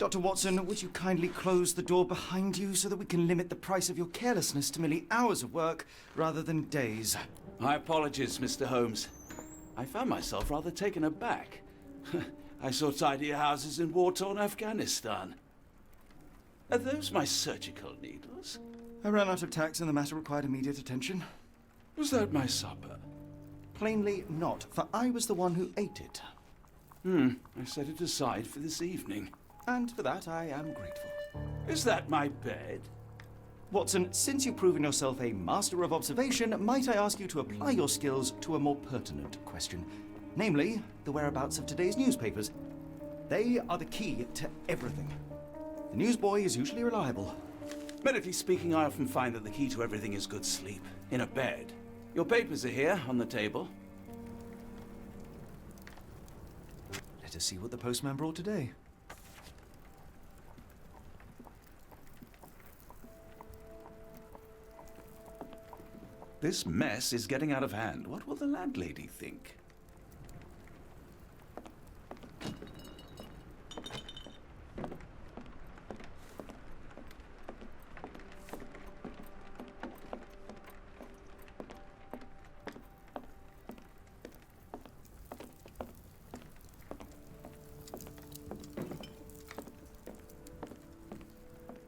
Dr. Watson, would you kindly close the door behind you so that we can limit the price of your carelessness to merely hours of work rather than days? My apologies, Mr. Holmes. I found myself rather taken aback. I saw tidier houses in war-torn Afghanistan. Are those my surgical needles? I ran out of tacks and the matter required immediate attention. Was that my supper? Plainly not, for I was the one who ate it. I set it aside for this evening. And for that I am grateful. Is that my bed? Watson, since you've proven yourself a master of observation, might I ask you to apply your skills to a more pertinent question? Namely, the whereabouts of today's newspapers. They are the key to everything. The newsboy is usually reliable. Medically speaking, I often find that the key to everything is good sleep. In a bed. Your papers are here, on the table. Let us see what the postman brought today. This mess is getting out of hand. What will the landlady think?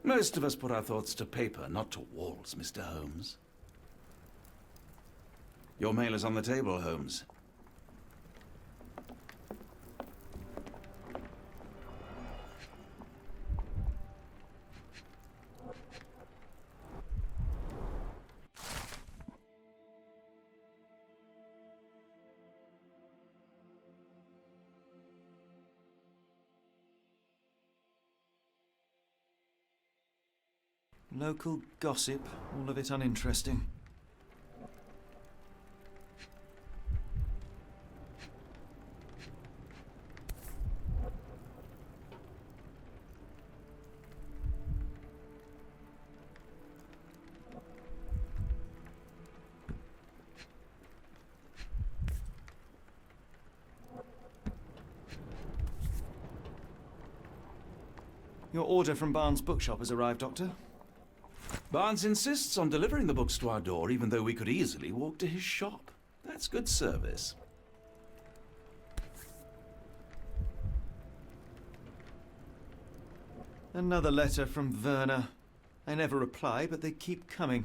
Most of us put our thoughts to paper, not to walls, Mr. Holmes. Your mail is on the table, Holmes. Local gossip, all of it uninteresting. Your order from Barnes' bookshop has arrived, Doctor. Barnes insists on delivering the books to our door, even though we could easily walk to his shop. That's good service. Another letter from Werner. I never reply, but they keep coming.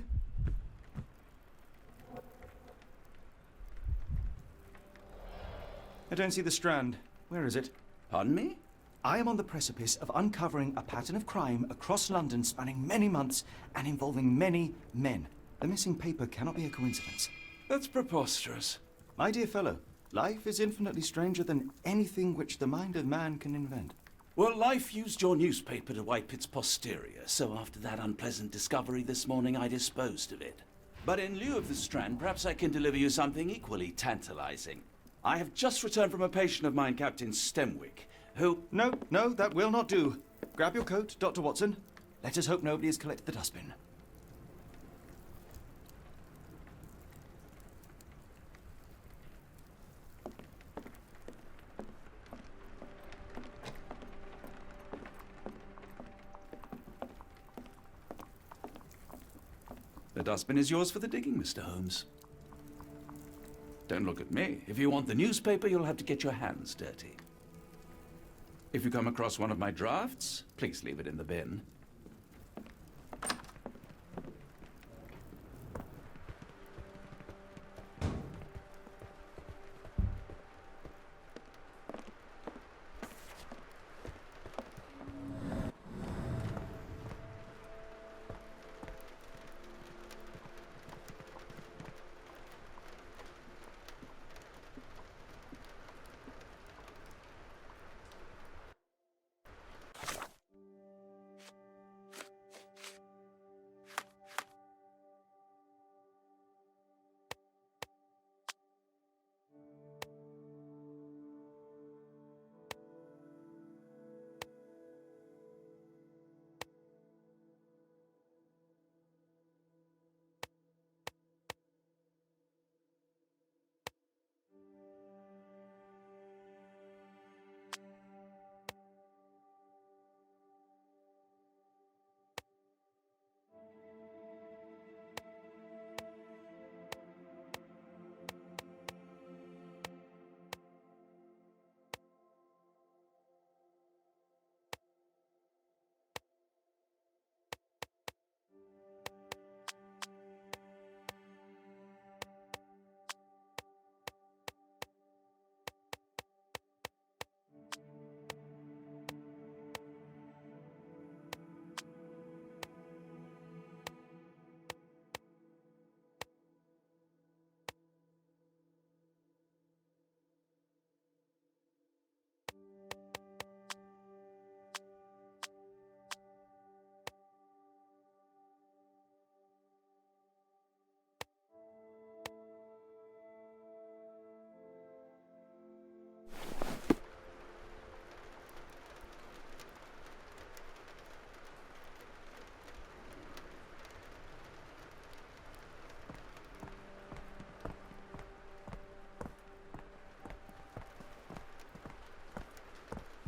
I don't see the Strand. Where is it? Pardon me? I am on the precipice of uncovering a pattern of crime across London spanning many months and involving many men. The missing paper cannot be a coincidence. That's preposterous. My dear fellow, life is infinitely stranger than anything which the mind of man can invent. Well, life used your newspaper to wipe its posterior, so after that unpleasant discovery this morning, I disposed of it. But in lieu of the Strand, perhaps I can deliver you something equally tantalizing. I have just returned from a patient of mine, Captain Stemwick, who... No, that will not do. Grab your coat, Dr. Watson. Let us hope nobody has collected the dustbin. The dustbin is yours for the digging, Mr. Holmes. Don't look at me. If you want the newspaper, you'll have to get your hands dirty. If you come across one of my drafts, please leave it in the bin.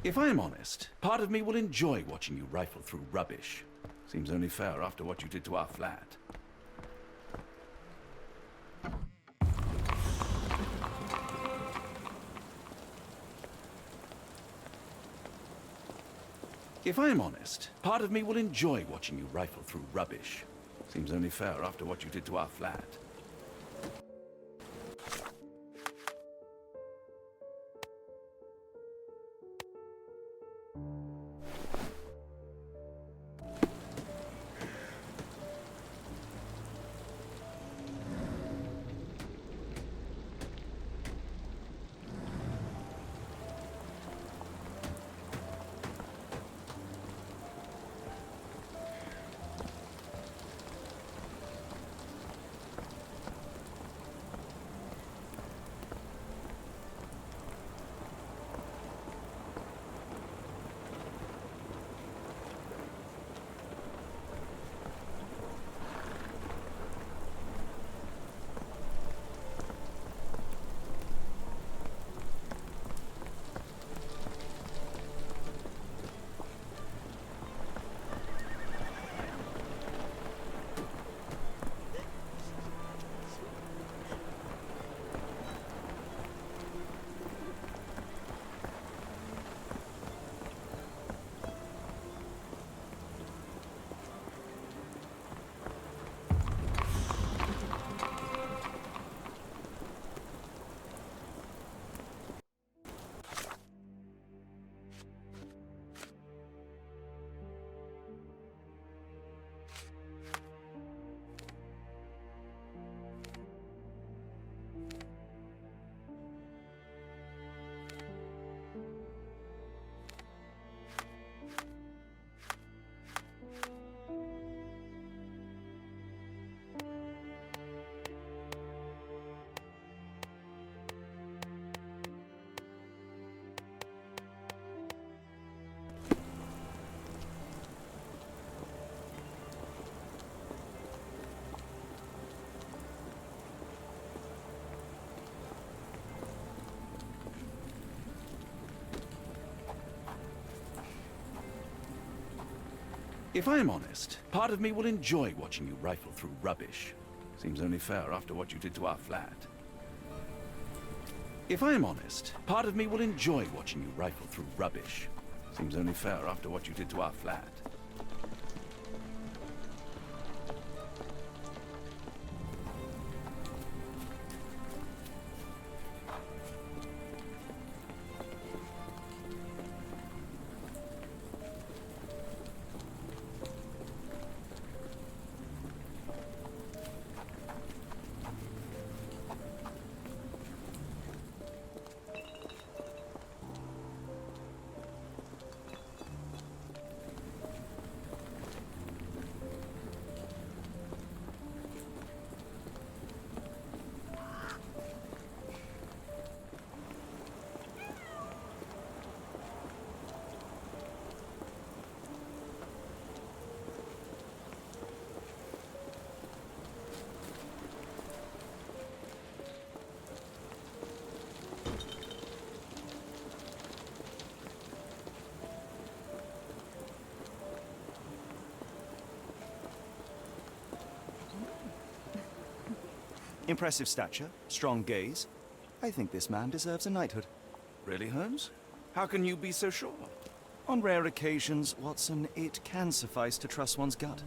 If I'm honest, part of me will enjoy watching you rifle through rubbish. Seems only fair after what you did to our flat. If I'm honest, part of me will enjoy watching you rifle through rubbish. Seems only fair after what you did to our flat. If I'm honest, part of me will enjoy watching you rifle through rubbish. Seems only fair after what you did to our flat. If I'm honest, part of me will enjoy watching you rifle through rubbish. Seems only fair after what you did to our flat. Impressive stature, strong gaze. I think this man deserves a knighthood. Really, Holmes? How can you be so sure? On rare occasions, Watson, it can suffice to trust one's gut.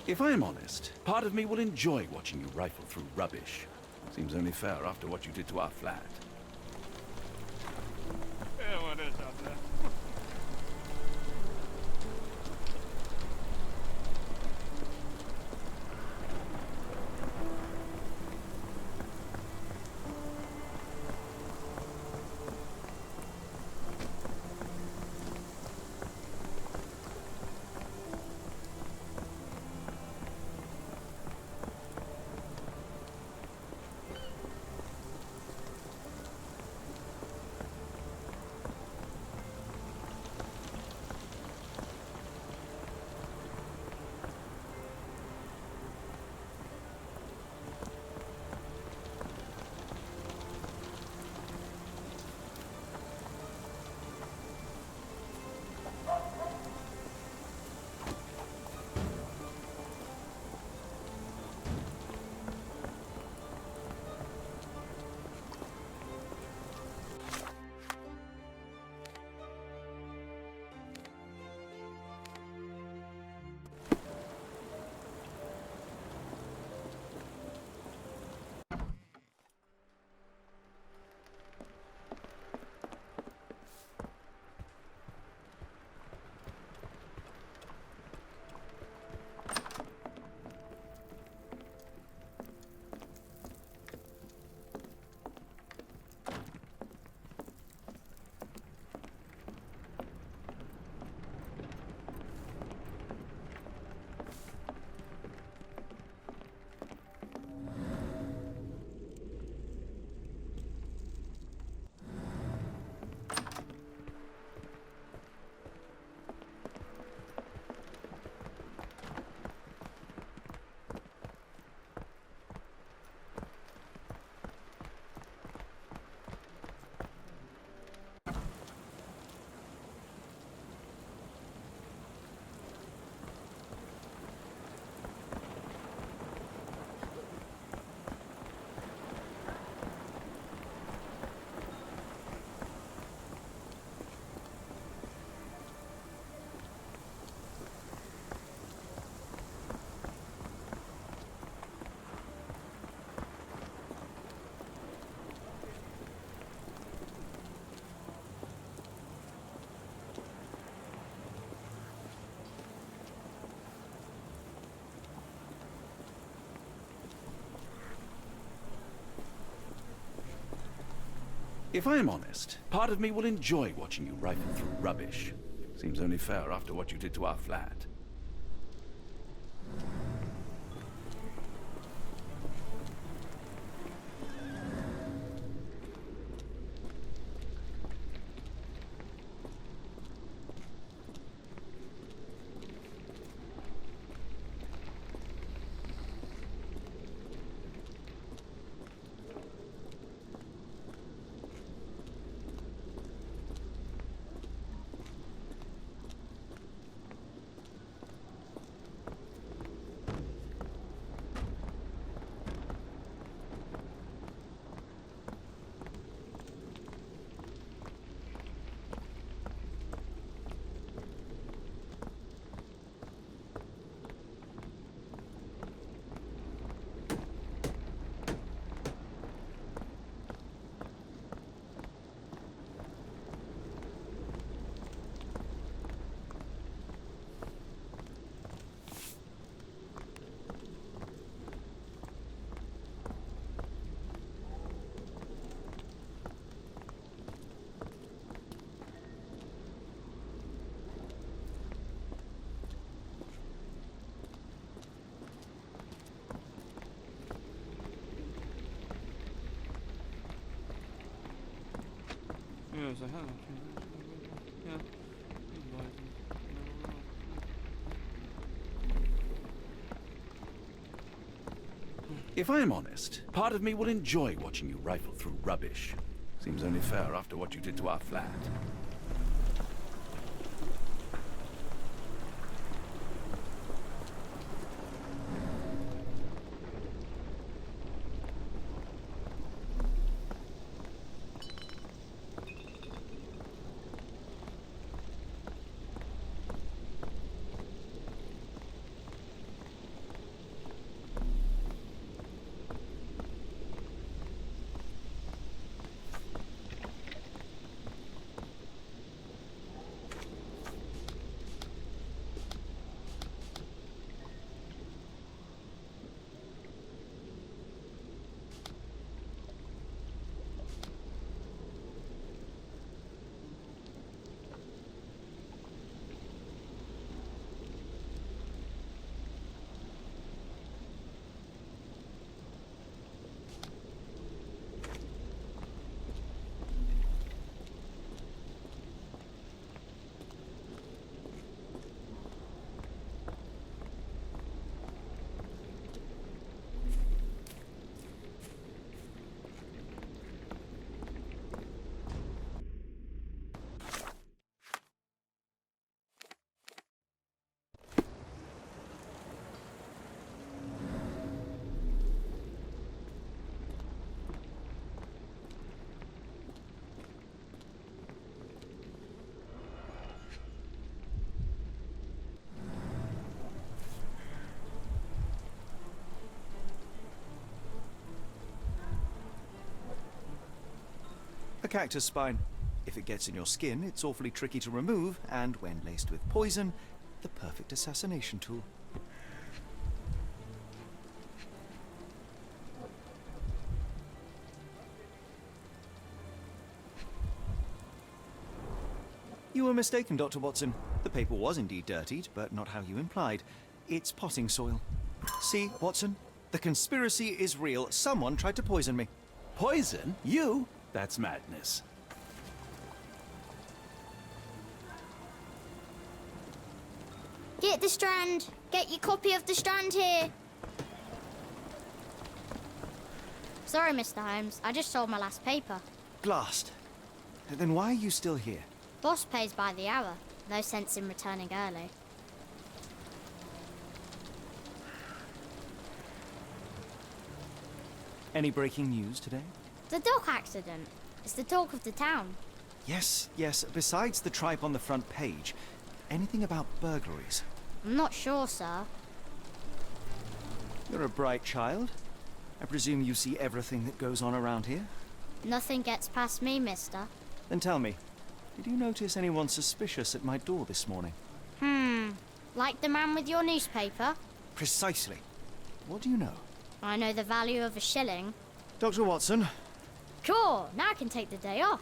If I'm honest, part of me will enjoy watching you rifle through rubbish. Seems only fair after what you did to our flat. If I'm honest, part of me will enjoy watching you rifle through rubbish. Seems only fair after what you did to our flat. Yes, I have. Yeah. If I'm honest, part of me will enjoy watching you rifle through rubbish. Seems only fair after what you did to our flat. A cactus spine. If it gets in your skin, it's awfully tricky to remove, and when laced with poison, the perfect assassination tool. You were mistaken, Dr. Watson. The paper was indeed dirtied, but not how you implied. It's potting soil. See, Watson? The conspiracy is real. Someone tried to poison me. Poison? You? That's madness. Get the Strand. Get your copy of the Strand here. Sorry, Mr. Holmes. I just sold my last paper. Blast. Then why are you still here? Boss pays by the hour. No sense in returning early. Any breaking news today? The dock accident. It's the talk of the town. Yes, yes. Besides the tripe on the front page, anything about burglaries? I'm not sure, sir. You're a bright child. I presume you see everything that goes on around here? Nothing gets past me, mister. Then tell me, did you notice anyone suspicious at my door this morning? Like the man with your newspaper? Precisely. What do you know? I know the value of a shilling. Dr. Watson, Sure, now I can take the day off.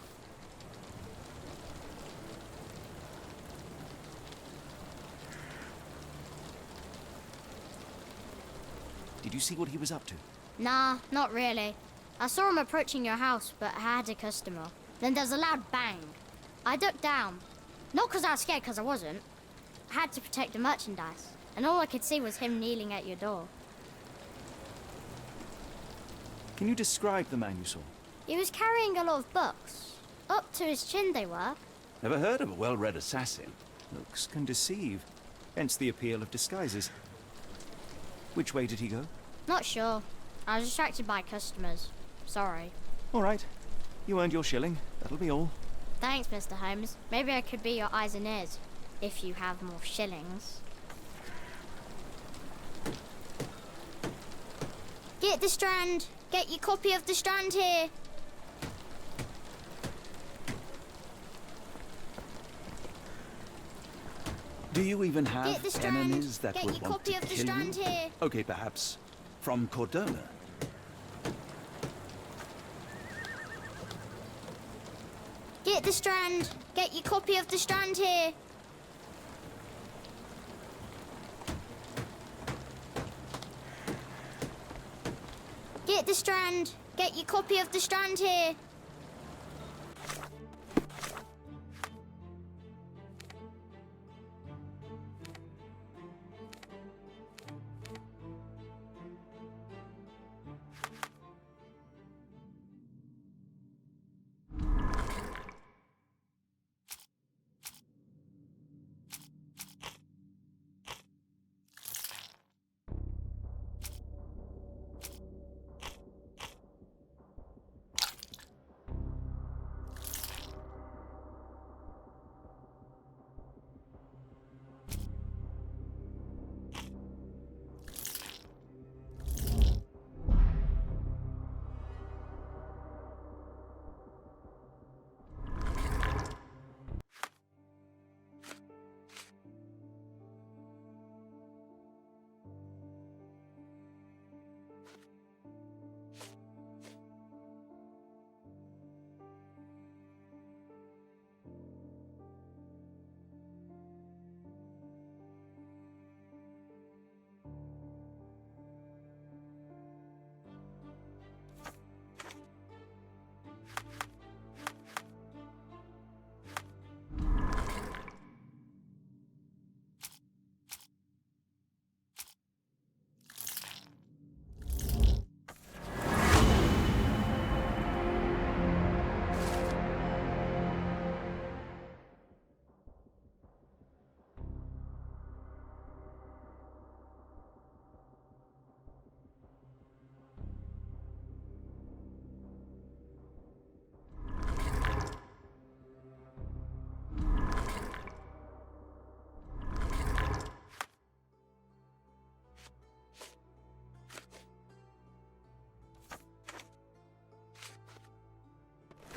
did you see what he was up to? Nah, not really. I saw him approaching your house, but I had a customer. Then there's a loud bang. I ducked down. Not because I was scared, because I wasn't. I had to protect the merchandise, and all I could see was him kneeling at your door. Can you describe the man you saw? He was carrying a lot of books. Up to his chin they were. Never heard of a well-read assassin. Looks can deceive. Hence the appeal of disguises. Which way did he go? Not sure. I was distracted by customers. Sorry. All right. You earned your shilling. That'll be all. Thanks, Mr. Holmes. Maybe I could be your eyes and ears, if you have more shillings. Get the Strand. Get your copy of the Strand here. Do you even Get have the Strand. enemies that Get would your want copy to of the kill Strand you? here. Okay, perhaps from Cordona. Get the Strand. Get your copy of the Strand here. Get the Strand. Get your copy of the Strand here.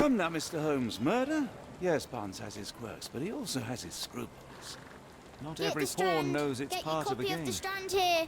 Come now, Mr. Holmes. Murder? Yes, Barnes has his quirks, but he also has his scruples. Not Get every the pawn Strand. knows its Get part your of the copy game. of the Strand here.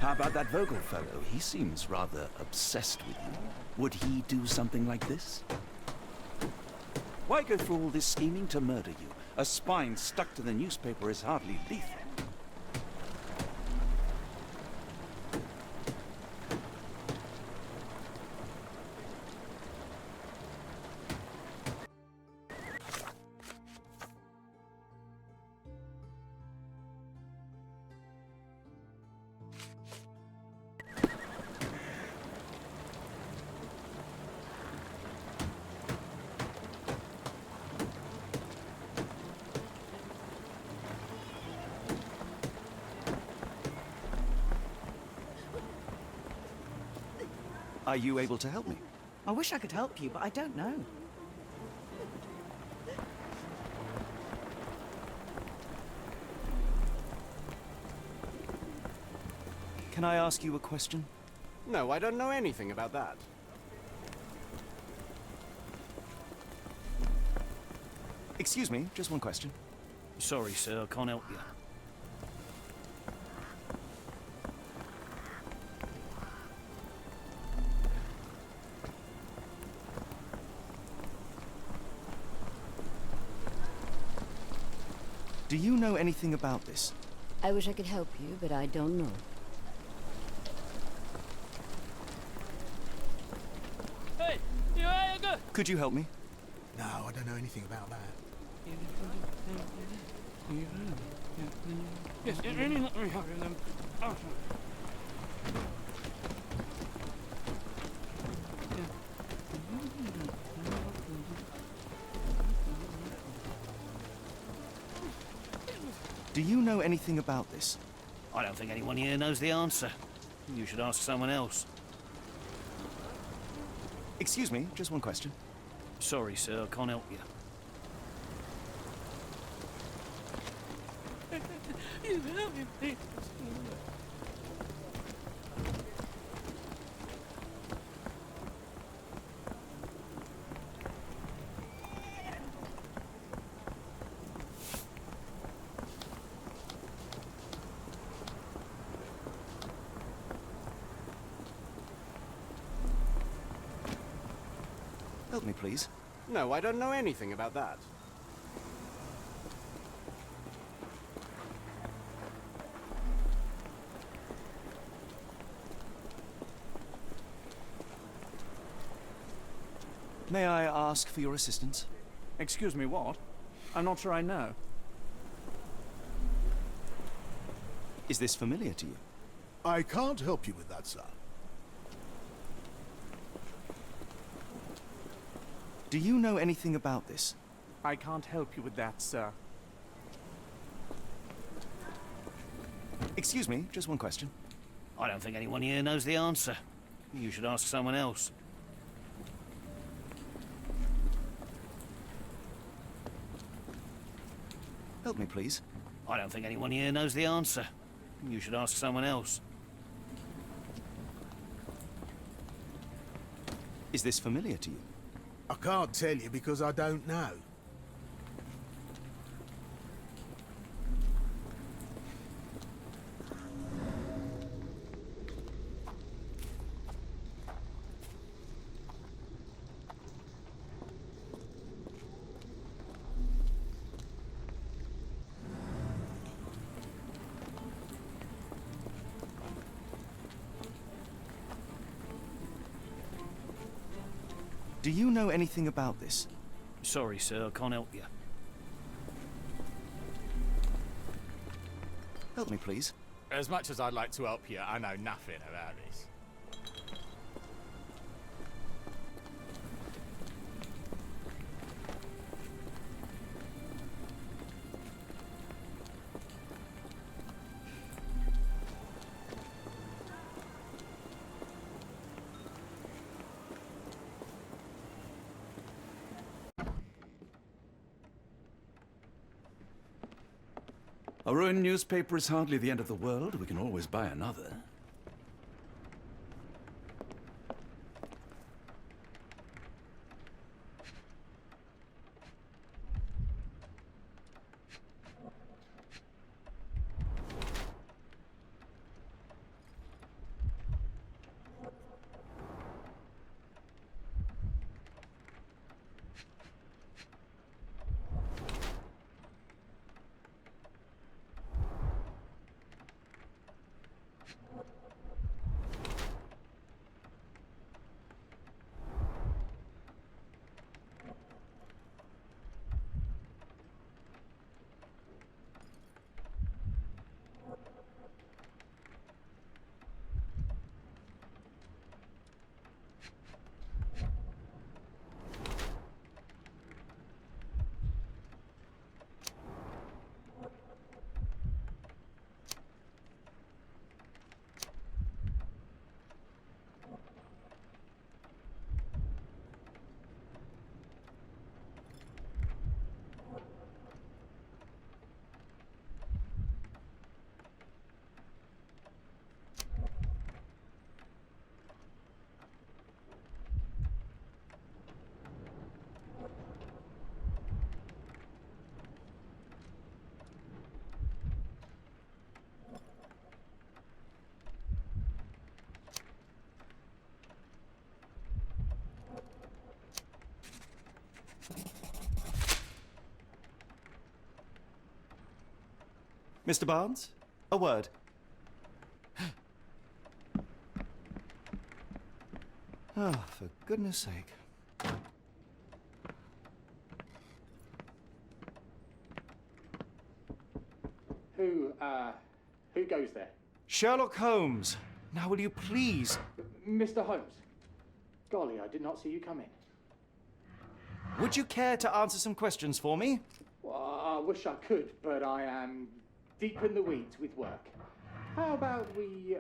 How about that Vogel fellow? He seems rather obsessed with you. Would he do something like this? Why go through all this scheming to murder you? A spine stuck to the newspaper is hardly lethal. Are you able to help me? I wish I could help you, but I don't know. Can I ask you a question? No, I don't know anything about that. Excuse me, just one question. Sorry, sir, I can't help you. Do you know anything about this? I wish I could help you, but I don't know. Hey, you go. Could you help me? No, I don't know anything about that. Yes, really let me help you then. Oh, Do you know anything about this? I don't think anyone here knows the answer. You should ask someone else. Excuse me, just one question. Sorry, sir, I can't help you. you help me, please. Help me, please. No, I don't know anything about that. May I ask for your assistance? Excuse me, what? I'm not sure I know. Is this familiar to you? I can't help you with that, sir. Do you know anything about this? I can't help you with that, sir. Excuse me, just one question. I don't think anyone here knows the answer. You should ask someone else. Help me, please. I don't think anyone here knows the answer. You should ask someone else. Is this familiar to you? I can't tell you because I don't know. Do you know anything about this? Sorry, sir, I can't help you. Help me, please. As much as I'd like to help you, I know nothing about this. A ruined newspaper is hardly the end of the world. We can always buy another. Mr. Barnes, a word. Oh, for goodness sake. Who goes there? Sherlock Holmes. Now will you please... Mr. Holmes. Golly, I did not see you come in. Would you care to answer some questions for me? Well, I wish I could, but I am deep in the weeds with work. How about we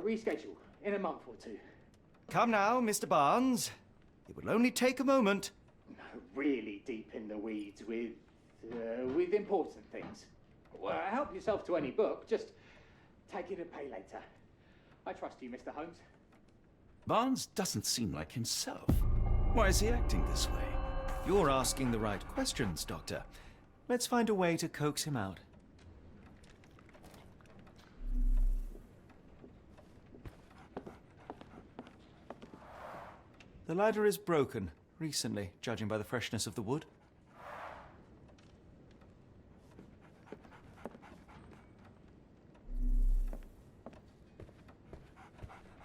reschedule in a month or two? Come now, Mr. Barnes. It will only take a moment. No, really deep in the weeds with important things. Well, help yourself to any book. Just take it and pay later. I trust you, Mr. Holmes. Barnes doesn't seem like himself. Why is he acting this way? You're asking the right questions, Doctor. Let's find a way to coax him out. The ladder is broken, recently, judging by the freshness of the wood.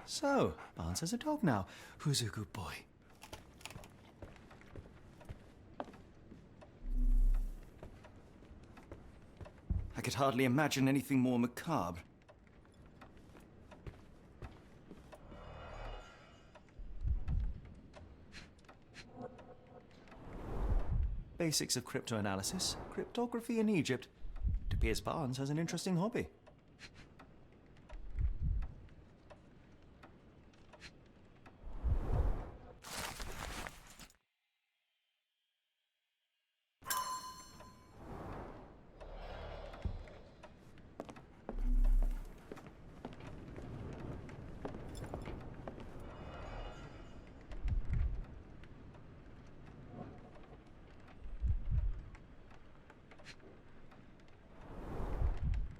So, Barnes has a dog now. Who's a good boy? I could hardly imagine anything more macabre. Basics of cryptoanalysis, cryptography in Egypt. It appears Barnes has an interesting hobby.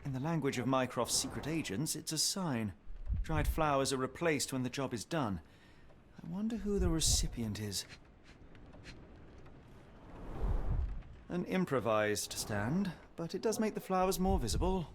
In the language of Mycroft's secret agents, it's a sign. Dried flowers are replaced when the job is done. I wonder who the recipient is. An improvised stand, but it does make the flowers more visible.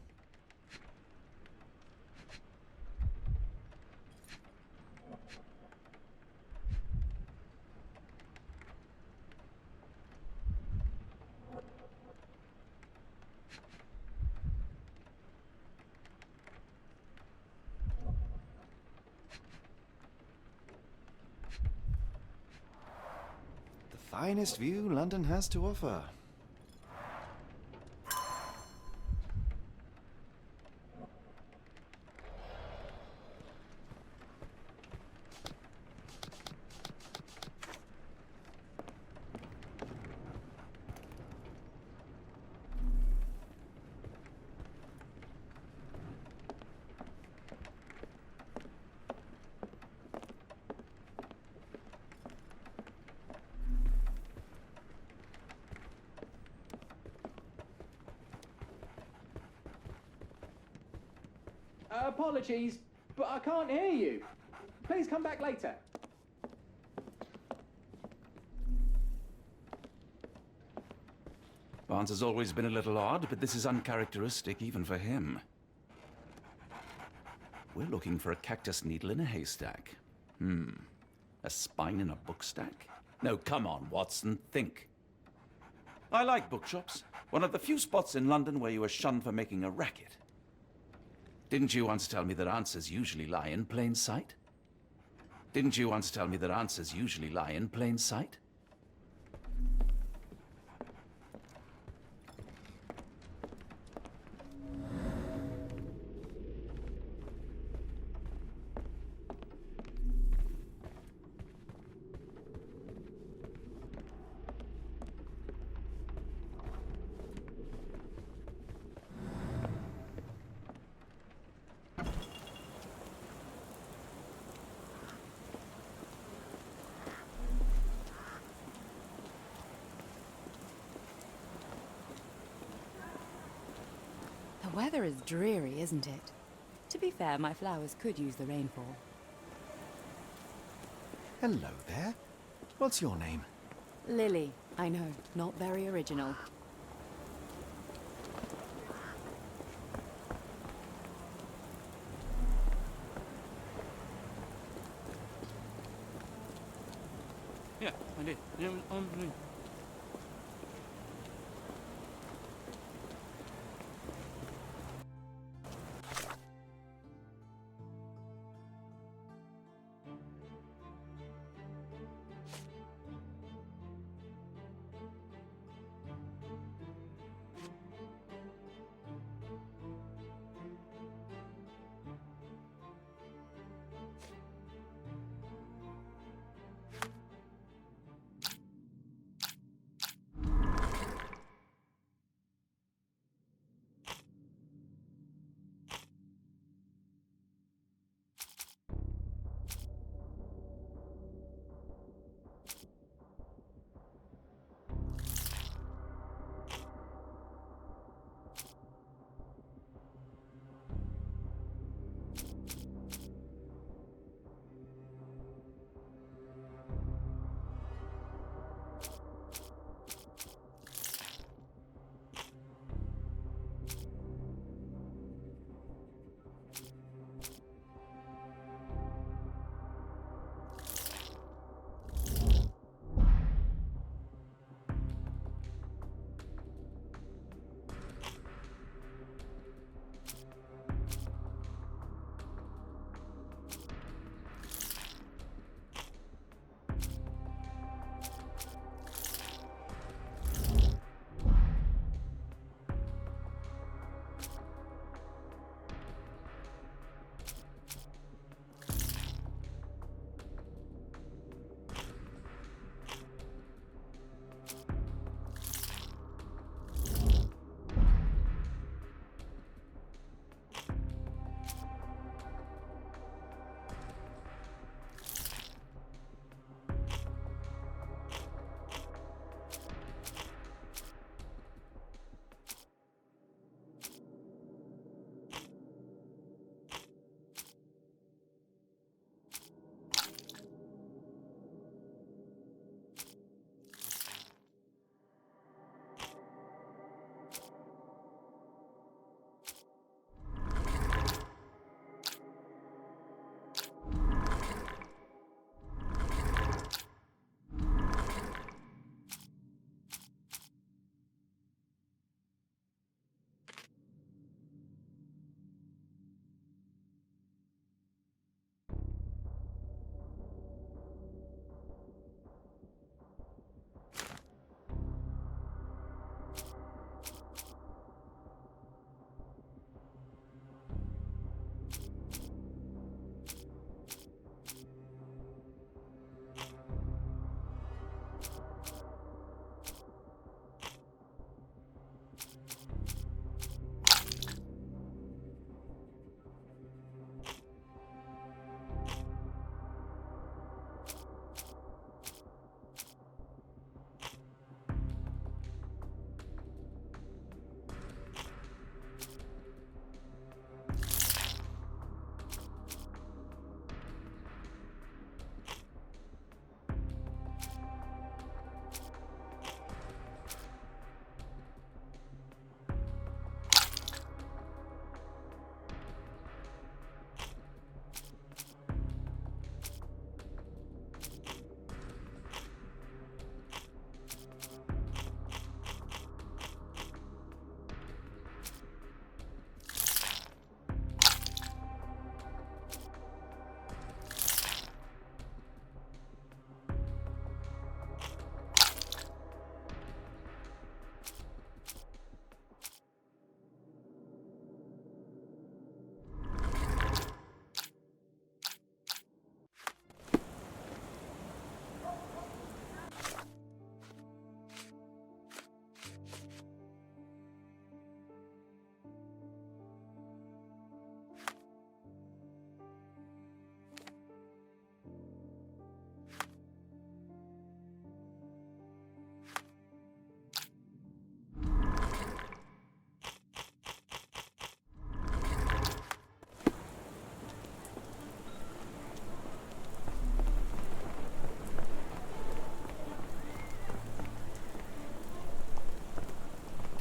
Finest view London has to offer. Apologies, but I can't hear you. Please come back later. Barnes has always been a little odd, but this is uncharacteristic even for him. We're looking for a cactus needle in a haystack. A spine in a book stack? No, come on, Watson, think. I like bookshops. One of the few spots in London where you are shunned for making a racket. Didn't you once tell me that answers usually lie in plain sight? Didn't you once tell me that answers usually lie in plain sight? The weather is dreary, isn't it? To be fair, my flowers could use the rainfall. Hello there. What's your name? Lily, I know, not very original. Yeah, I did. Yeah,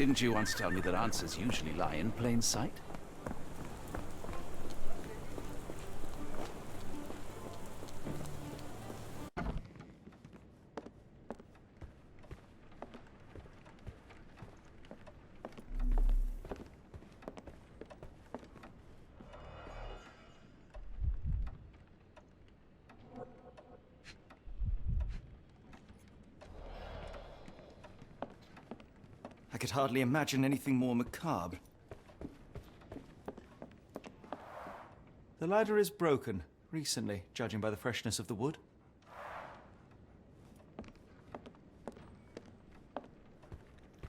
Didn't you once tell me that answers usually lie in plain sight? I could hardly imagine anything more macabre. The ladder is broken, recently, judging by the freshness of the wood.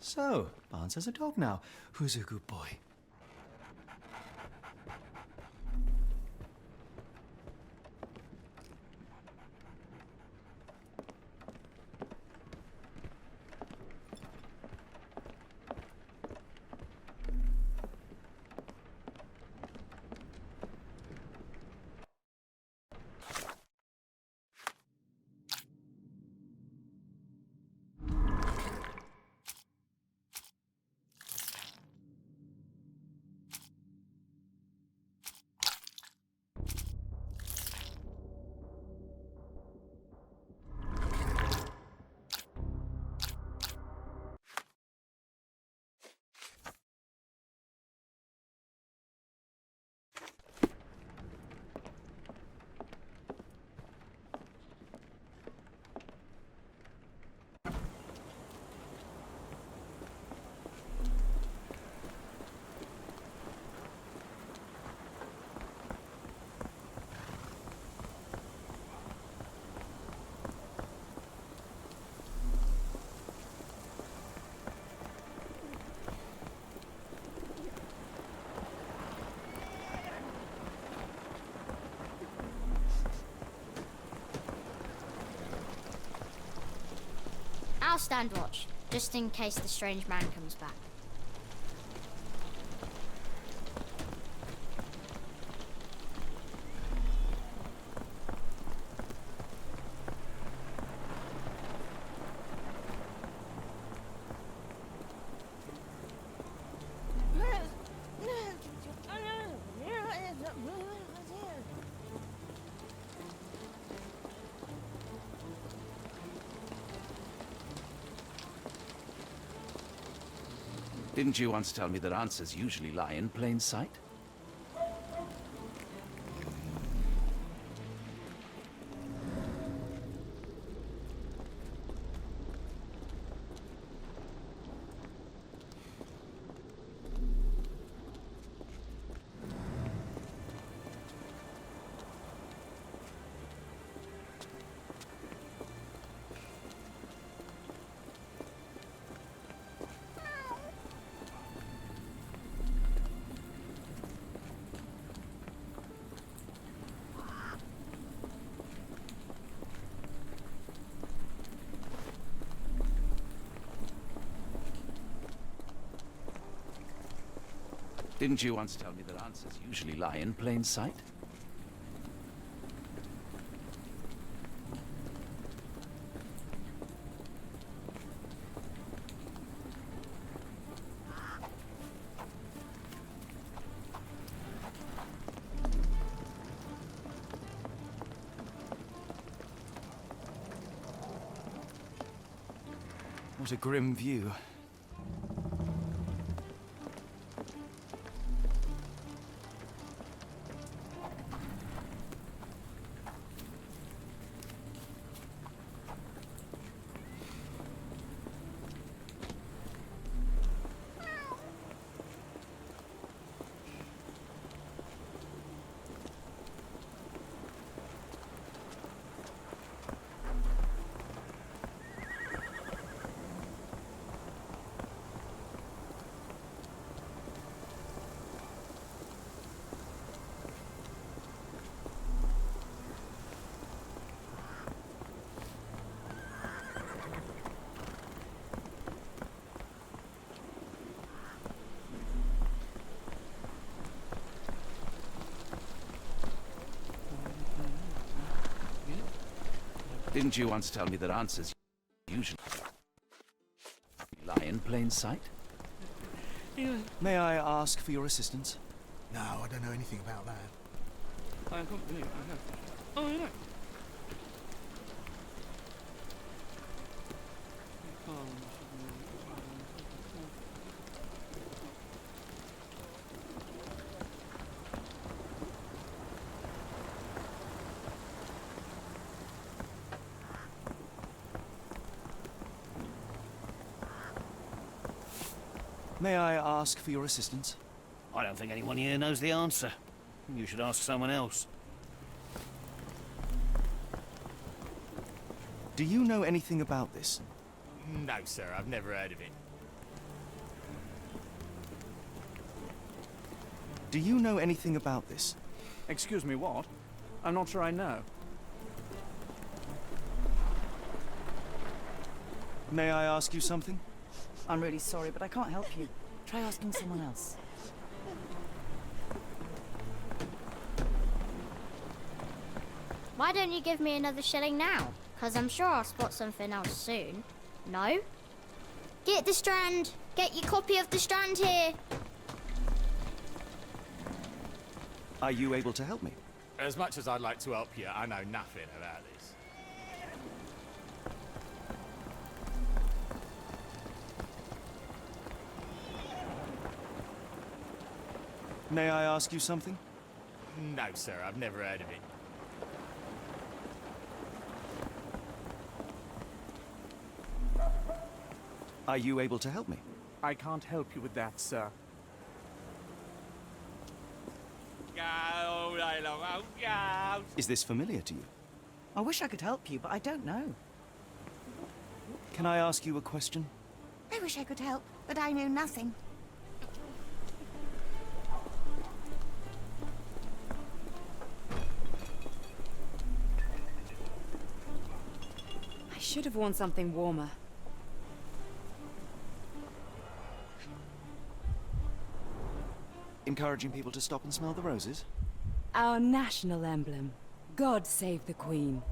So, Barnes has a dog now. Who's a good boy? I'll stand watch, just in case the strange man comes back. Didn't you once tell me that answers usually lie in plain sight? Didn't you once tell me that answers usually lie in plain sight? What a grim view. Didn't you once tell me that answers usually lie in plain sight? May I ask for your assistance? No, I don't know anything about that. I can't believe I know. Oh, I know. May I ask for your assistance? I don't think anyone here knows the answer. You should ask someone else. Do you know anything about this? No, sir, I've never heard of it. Do you know anything about this? Excuse me, what? I'm not sure I know. May I ask you something? I'm really sorry, but I can't help you. Try asking someone else. Why don't you give me another shilling now? Because I'm sure I'll spot something else soon. No? Get the Strand! Get your copy of the Strand here! Are you able to help me? As much as I'd like to help you, I know nothing about this. May I ask you something? No, sir, I've never heard of it. Are you able to help me? I can't help you with that, sir. Is this familiar to you? I wish I could help you, but I don't know. Can I ask you a question? I wish I could help, but I know nothing. I should have worn something warmer. Encouraging people to stop and smell the roses? Our national emblem. God save the Queen.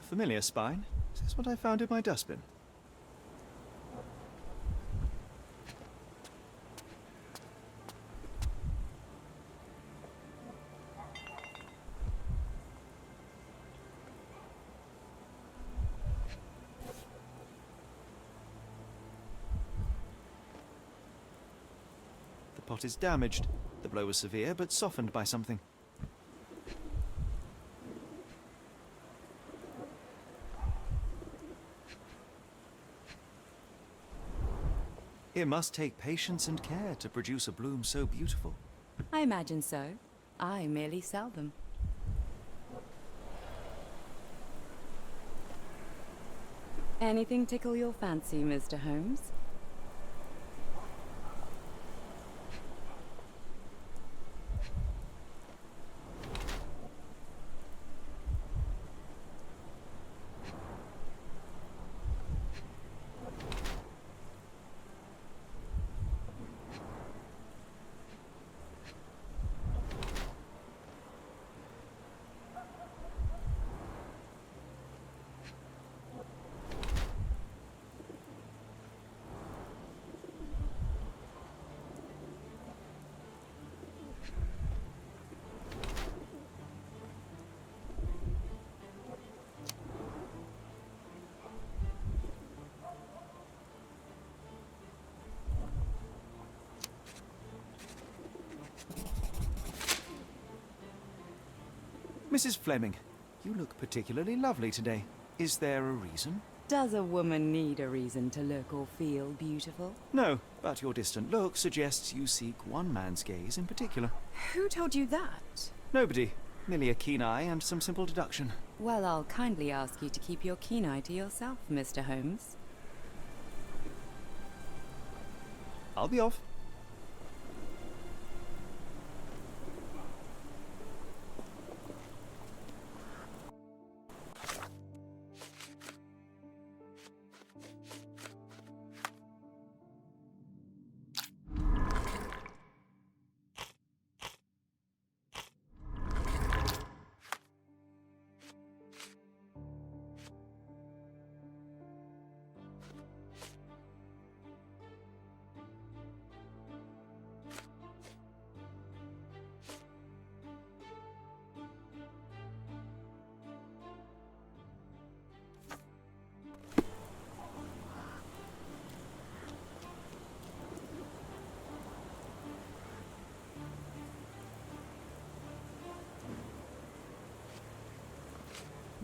Familiar spine? Is this what I found in my dustbin? The pot is damaged. The blow was severe, but softened by something. It must take patience and care to produce a bloom so beautiful. I imagine so. I merely sell them. Anything tickle your fancy, Mr. Holmes? Mrs. Fleming, you look particularly lovely today. Is there a reason? Does a woman need a reason to look or feel beautiful? No, but your distant look suggests you seek one man's gaze in particular. Who told you that? Nobody. Merely a keen eye and some simple deduction. Well, I'll kindly ask you to keep your keen eye to yourself, Mr. Holmes. I'll be off.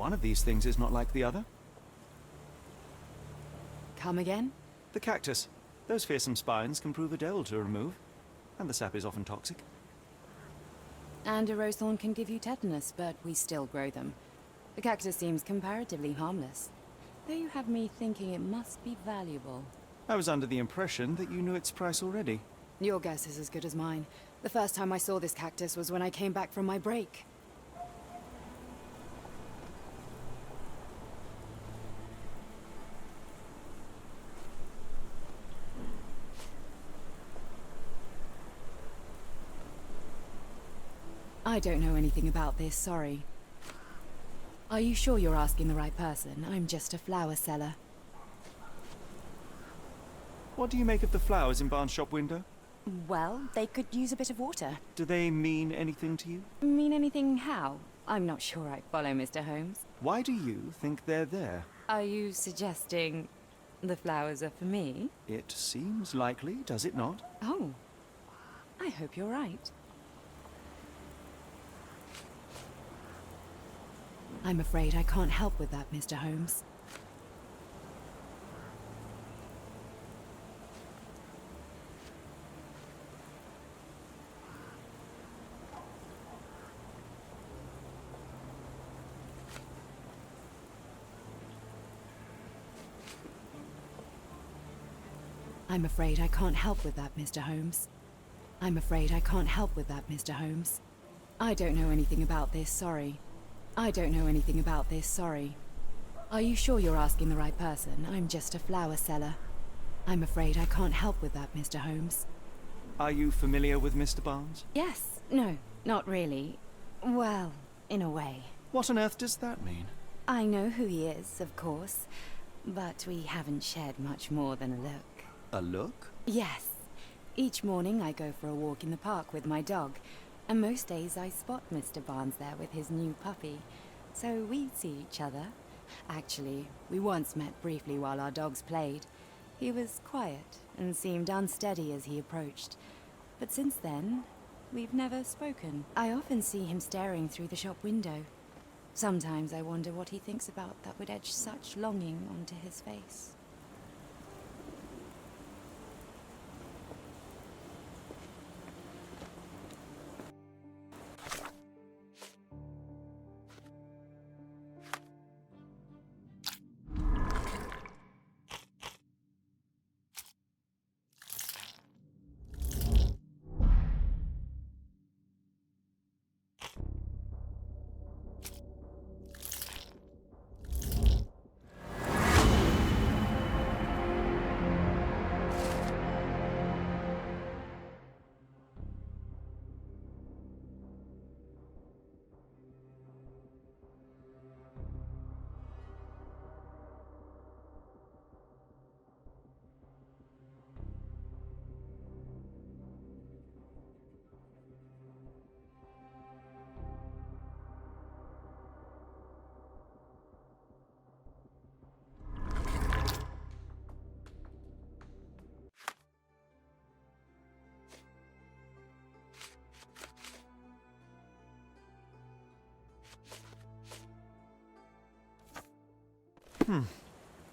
One of these things is not like the other. Come again? The cactus. Those fearsome spines can prove a devil to remove, and the sap is often toxic. And a rose thorn can give you tetanus, but we still grow them. The cactus seems comparatively harmless, though you have me thinking it must be valuable. I was under the impression that you knew its price already. Your guess is as good as mine. The first time I saw this cactus was when I came back from my break. I don't know anything about this, sorry. Are you sure you're asking the right person? I'm just a flower seller. What do you make of the flowers in Barnes' shop window? Well, they could use a bit of water. Do they mean anything to you? Mean anything how? I'm not sure I follow, Mr. Holmes. Why do you think they're there? Are you suggesting the flowers are for me? It seems likely, does it not? Oh, I hope you're right. I'm afraid I can't help with that, Mr. Holmes. I'm afraid I can't help with that, Mr. Holmes. I'm afraid I can't help with that, Mr. Holmes. I don't know anything about this, sorry. I don't know anything about this, sorry. Are you sure you're asking the right person? I'm just a flower seller. I'm afraid I can't help with that, Mr. Holmes. Are you familiar with Mr. Barnes? Yes. No, not really. Well, in a way. What on earth does that mean? I know who he is, of course, but we haven't shared much more than a look. A look? Yes. Each morning I go for a walk in the park with my dog, and most days I spot Mr. Barnes there with his new puppy, so we see each other. Actually, we once met briefly while our dogs played. He was quiet and seemed unsteady as he approached, but since then, we've never spoken. I often see him staring through the shop window. Sometimes I wonder what he thinks about that would etch such longing onto his face.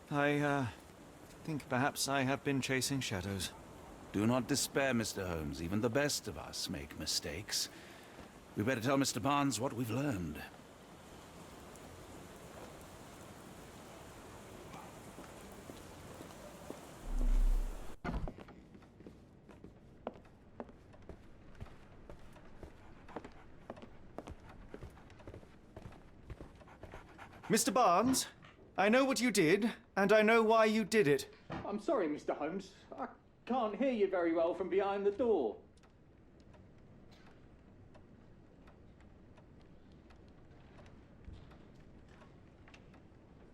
I think perhaps I have been chasing shadows. Do not despair, Mr. Holmes. Even the best of us make mistakes. We better tell Mr. Barnes what we've learned. Mr. Barnes, I know what you did, and I know why you did it. I'm sorry, Mr. Holmes. I can't hear you very well from behind the door.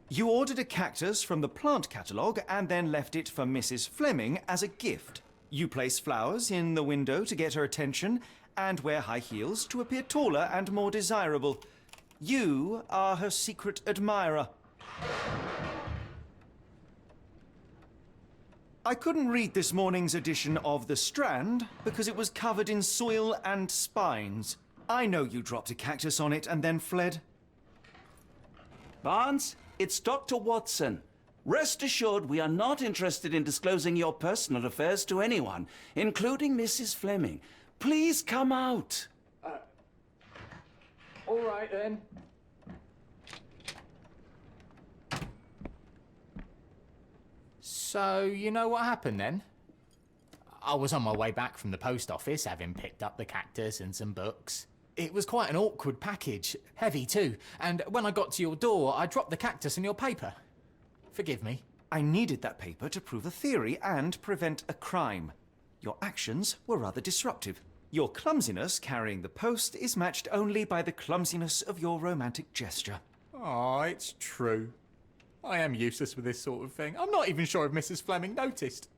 You ordered a cactus from the plant catalogue and then left it for Mrs. Fleming as a gift. You place flowers in the window to get her attention and wear high heels to appear taller and more desirable. You are her secret admirer. I couldn't read this morning's edition of The Strand because it was covered in soil and spines. I know you dropped a cactus on it and then fled. Barnes, it's Dr. Watson. Rest assured we are not interested in disclosing your personal affairs to anyone, including Mrs. Fleming. Please come out. All right then. So, you know what happened then? I was on my way back from the post office, having picked up the cactus and some books. It was quite an awkward package, heavy too, and when I got to your door, I dropped the cactus and your paper. Forgive me. I needed that paper to prove a theory and prevent a crime. Your actions were rather disruptive. Your clumsiness carrying the post is matched only by the clumsiness of your romantic gesture. Oh, it's true. I am useless with this sort of thing. I'm not even sure if Mrs. Fleming noticed.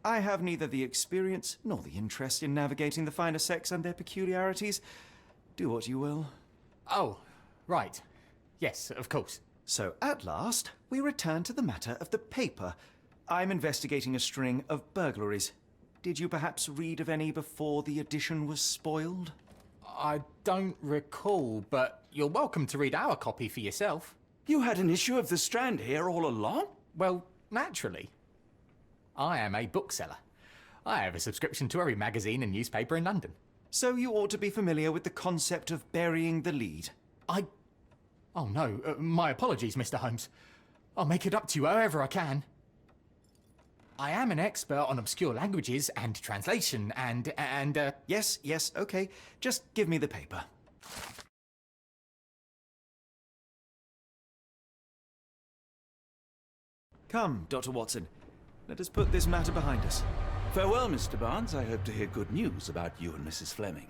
I have neither the experience nor the interest in navigating the finer sex and their peculiarities. Do what you will. Oh, right. Yes, of course. So, at last, we return to the matter of the paper. I'm investigating a string of burglaries. Did you perhaps read of any before the edition was spoiled? I don't recall, but you're welcome to read our copy for yourself. You had an issue of The Strand here all along? Well, naturally. I am a bookseller. I have a subscription to every magazine and newspaper in London. So you ought to be familiar with the concept of burying the lead. Oh no, my apologies, Mr. Holmes. I'll make it up to you however I can. I am an expert on obscure languages and translation and Yes, okay. Just give me the paper. Come, Dr. Watson. Let us put this matter behind us. Farewell, Mr. Barnes. I hope to hear good news about you and Mrs. Fleming.